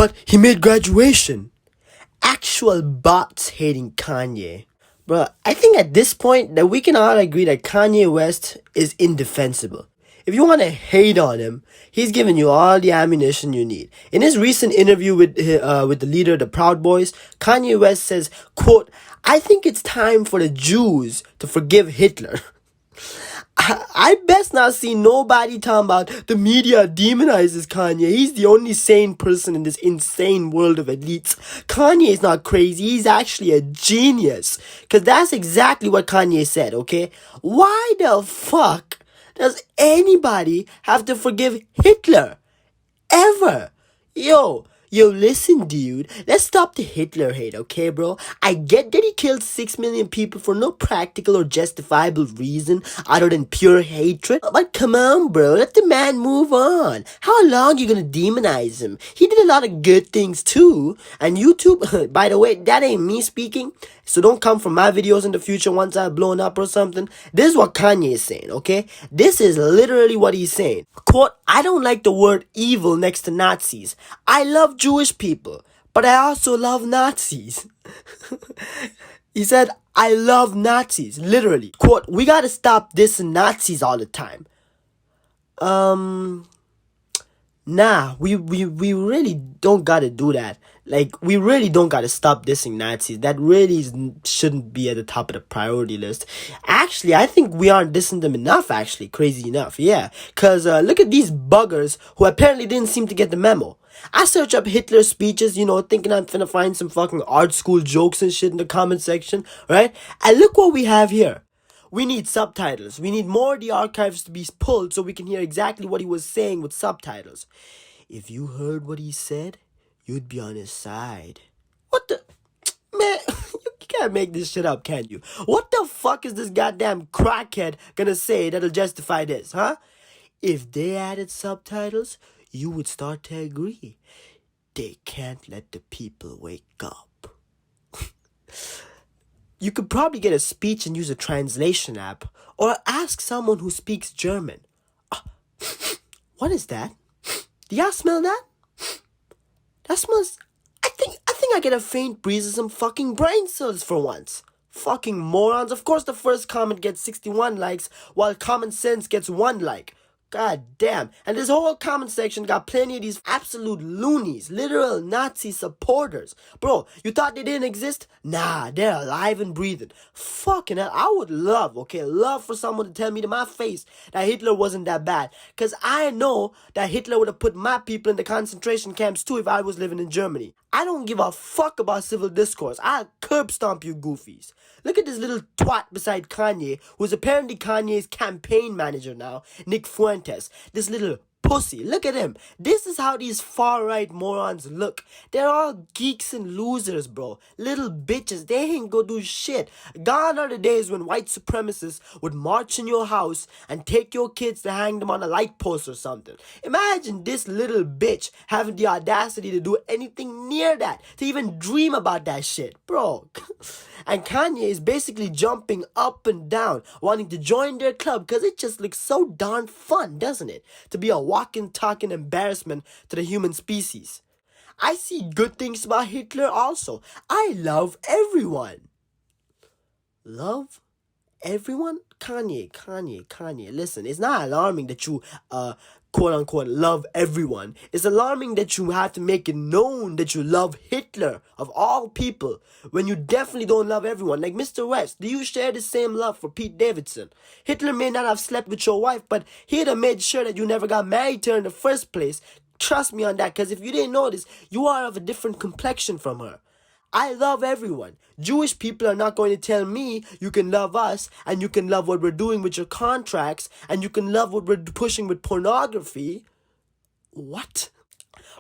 but he made graduation. Actual bots hating Kanye. Bro, I think at this point that we can all agree that Kanye West is indefensible. If you want to hate on him, he's giving you all the ammunition you need. In his recent interview with the leader of the Proud Boys, Kanye West says, quote, "I think it's time for the Jews to forgive Hitler." I best not see nobody talking about the media demonizes Kanye. He's the only sane person in this insane world of elites. Kanye is not crazy. He's actually a genius. Because that's exactly what Kanye said, okay? Why the fuck does anybody have to forgive Hitler? Ever? Yo, listen, dude. Let's stop the Hitler hate, okay, bro? I get that he killed 6 million people for no practical or justifiable reason other than pure hatred. But come on, bro. Let the man move on. How long you gonna demonize him? He did a lot of good things, too. And YouTube, by the way, that ain't me speaking. So don't come from my videos in the future once I've blown up or something. This is what Kanye is saying, okay? This is literally what he's saying. Quote, "I don't like the word evil next to Nazis. I love Jewish people, but I also love Nazis." He said, "I love Nazis." Literally. Quote, "We gotta stop dissing Nazis all the time." Nah, we really don't gotta do that. Like, we really don't gotta stop dissing Nazis. That really shouldn't be at the top of the priority list. Actually, I think we aren't dissing them enough, actually. Crazy enough, yeah. Because look at these buggers who apparently didn't seem to get the memo. I search up Hitler's speeches, thinking I'm finna find some fucking art school jokes and shit in the comment section, right? And look what we have here. We need subtitles. We need more of the archives to be pulled so we can hear exactly what he was saying with subtitles. If you heard what he said, you'd be on his side. What the... Man, you can't make this shit up, can you? What the fuck is this goddamn crackhead gonna say that'll justify this, huh? If they added subtitles, you would start to agree. They can't let the people wake up. You could probably get a speech and use a translation app, or ask someone who speaks German. What is that? Do y'all smell that? That smells... I think I get a faint breeze of some fucking brain cells for once. Fucking morons. Of course the first comment gets 61 likes, while common sense gets 1 like. God damn. And this whole comment section got plenty of these absolute loonies, literal Nazi supporters. Bro, you thought they didn't exist? Nah, they're alive and breathing. Fucking hell, I would love for someone to tell me to my face that Hitler wasn't that bad. Because I know that Hitler would have put my people in the concentration camps too if I was living in Germany. I don't give a fuck about civil discourse. I'll curb stomp you goofies. Look at this little twat beside Kanye, who's apparently Kanye's campaign manager now, Nick Fuentes. This little pussy. Look at him. This is how these far-right morons look. They're all geeks and losers, bro. Little bitches. They ain't go do shit. Gone are the days when white supremacists would march in your house and take your kids to hang them on a light post or something. Imagine this little bitch having the audacity to do anything near that, to even dream about that shit, bro. And Kanye is basically jumping up and down, wanting to join their club because it just looks so darn fun, doesn't it? To be a walking, talking embarrassment to the human species. I see good things about Hitler also. I love everyone. Love everyone? Kanye. Listen, it's not alarming that you, quote-unquote, love everyone. It's alarming that you have to make it known that you love Hitler, of all people, when you definitely don't love everyone. Like, Mr. West, do you share the same love for Pete Davidson? Hitler may not have slept with your wife, but he'd have made sure that you never got married to her in the first place. Trust me on that, because if you didn't know this, you are of a different complexion from her. I love everyone. Jewish people are not going to tell me you can love us and you can love what we're doing with your contracts and you can love what we're pushing with pornography. What?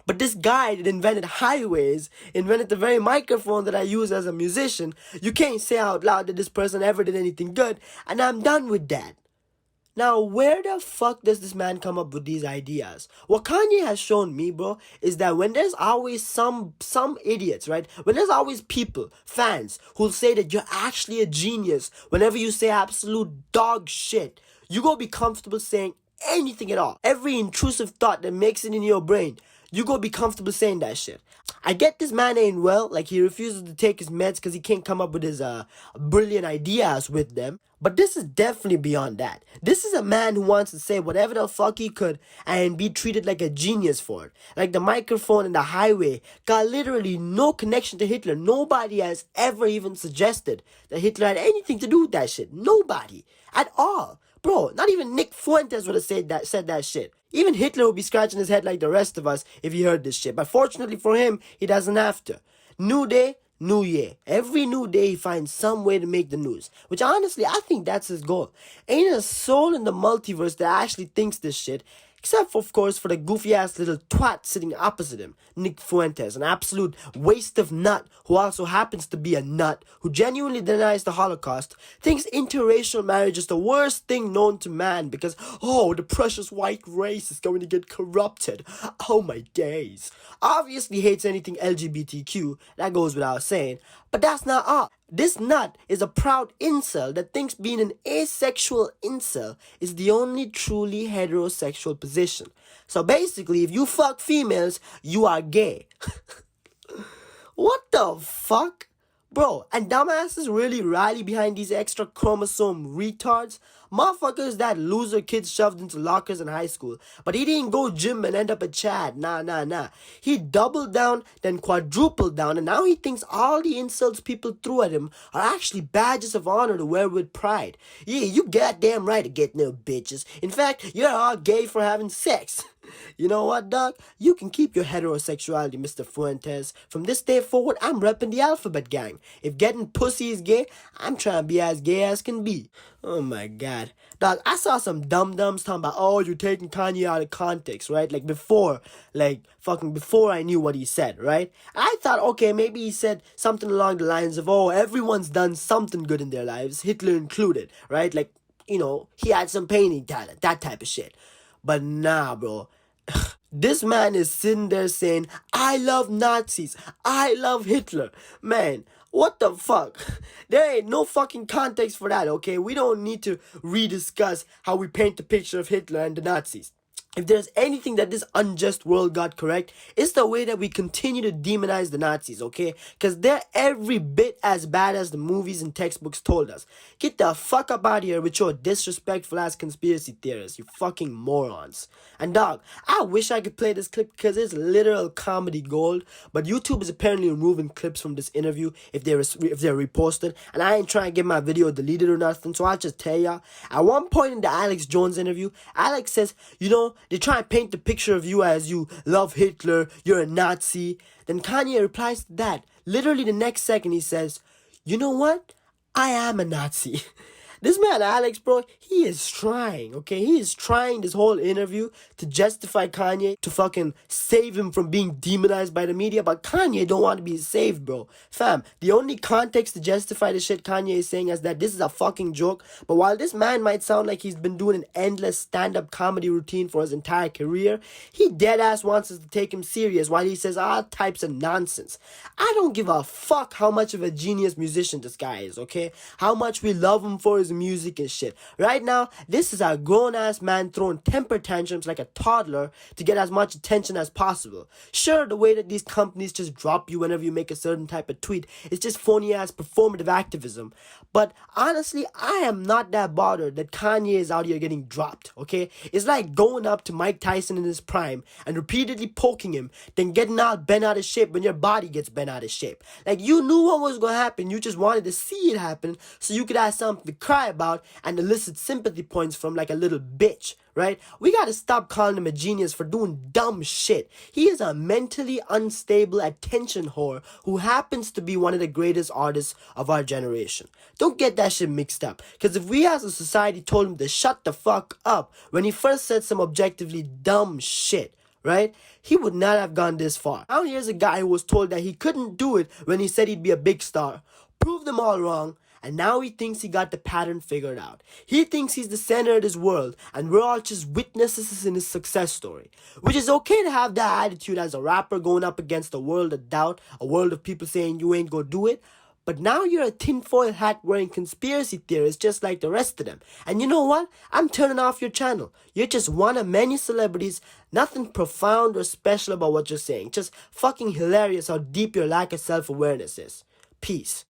But this guy that invented highways, invented the very microphone that I use as a musician, you can't say out loud that this person ever did anything good, and I'm done with that. Now, where the fuck does this man come up with these ideas? What Kanye has shown me, bro, is that when there's always some idiots, right? When there's always people, fans, who'll say that you're actually a genius whenever you say absolute dog shit, you gonna be comfortable saying anything at all. Every intrusive thought that makes it in your brain, You go be comfortable saying that shit. I get this man ain't well, like he refuses to take his meds because he can't come up with his brilliant ideas with them. But this is definitely beyond that. This is a man who wants to say whatever the fuck he could and be treated like a genius for it. Like the microphone and the highway got literally no connection to Hitler. Nobody has ever even suggested that Hitler had anything to do with that shit. Nobody. At all. Bro, not even Nick Fuentes would have said that shit. Even Hitler would be scratching his head like the rest of us if he heard this shit. But fortunately for him, he doesn't have to. New day, new year. Every new day he finds some way to make the news. Which honestly, I think that's his goal. Ain't a soul in the multiverse that actually thinks this shit. Except, for, of course, for the goofy-ass little twat sitting opposite him, Nick Fuentes, an absolute waste of nut who also happens to be a nut, who genuinely denies the Holocaust, thinks interracial marriage is the worst thing known to man because, oh, the precious white race is going to get corrupted. Oh, my days. Obviously hates anything LGBTQ, that goes without saying, but that's not all. This nut is a proud incel that thinks being an asexual incel is the only truly heterosexual position. So basically, if you fuck females, you are gay. What the fuck? Bro, and dumbasses really rally behind these extra chromosome retards? Motherfuckers that loser kids shoved into lockers in high school. But he didn't go gym and end up a Chad. Nah. He doubled down, then quadrupled down, and now he thinks all the insults people threw at him are actually badges of honor to wear with pride. Yeah, you goddamn right to get no bitches. In fact, you're all gay for having sex. You know what, dog? You can keep your heterosexuality, Mr. Fuentes. From this day forward, I'm repping the alphabet gang. If getting pussy is gay, I'm trying to be as gay as can be. Oh my god. Dog, I saw some dum-dums talking about, oh, you're taking Kanye out of context, right? Before I knew what he said, right? I thought, okay, maybe he said something along the lines of, oh, everyone's done something good in their lives, Hitler included, right? He had some painting talent, that type of shit. But nah, bro. This man is sitting there saying, I love Nazis. I love Hitler. Man, what the fuck? There ain't no fucking context for that, okay? We don't need to rediscuss how we paint the picture of Hitler and the Nazis. If there's anything that this unjust world got correct, it's the way that we continue to demonize the Nazis, okay? Because they're every bit as bad as the movies and textbooks told us. Get the fuck up out of here with your disrespectful ass conspiracy theorists, you fucking morons. And dog, I wish I could play this clip because it's literal comedy gold, but YouTube is apparently removing clips from this interview if they're reposted, and I ain't trying to get my video deleted or nothing, so I'll just tell y'all. At one point in the Alex Jones interview, Alex says, they try and paint the picture of you as you love Hitler, you're a Nazi. Then Kanye replies to that. Literally the next second he says, you know what? I am a Nazi. This man, Alex, bro, he is trying, okay? He is trying this whole interview to justify Kanye, to fucking save him from being demonized by the media, but Kanye don't want to be saved, bro. Fam, the only context to justify the shit Kanye is saying is that this is a fucking joke, but while this man might sound like he's been doing an endless stand-up comedy routine for his entire career, he deadass wants us to take him serious while he says all types of nonsense. I don't give a fuck how much of a genius musician this guy is, okay? How much we love him for his music and shit. Right now, this is a grown-ass man throwing temper tantrums like a toddler to get as much attention as possible. Sure, the way that these companies just drop you whenever you make a certain type of tweet is just phony-ass performative activism. But honestly, I am not that bothered that Kanye is out here getting dropped, okay? It's like going up to Mike Tyson in his prime and repeatedly poking him, then getting bent out of shape when your body gets bent out of shape. Like, you knew what was going to happen. You just wanted to see it happen so you could have something to cry about and elicit sympathy points from like a little bitch, right? We gotta stop calling him a genius for doing dumb shit. He is a mentally unstable attention whore who happens to be one of the greatest artists of our generation. Don't get that shit mixed up, because if we as a society told him to shut the fuck up when he first said some objectively dumb shit, right, he would not have gone this far. Now here's a guy who was told that he couldn't do it when he said he'd be a big star, proved them all wrong, and now he thinks he got the pattern figured out. He thinks he's the center of this world, and we're all just witnesses in his success story. Which is okay to have that attitude as a rapper going up against a world of doubt, a world of people saying you ain't gonna do it, But now you're a tinfoil hat wearing conspiracy theorist just like the rest of them. And you know what? I'm turning off your channel. You're just one of many celebrities. Nothing profound or special about what you're saying. Just fucking hilarious how deep your lack of self-awareness is. Peace.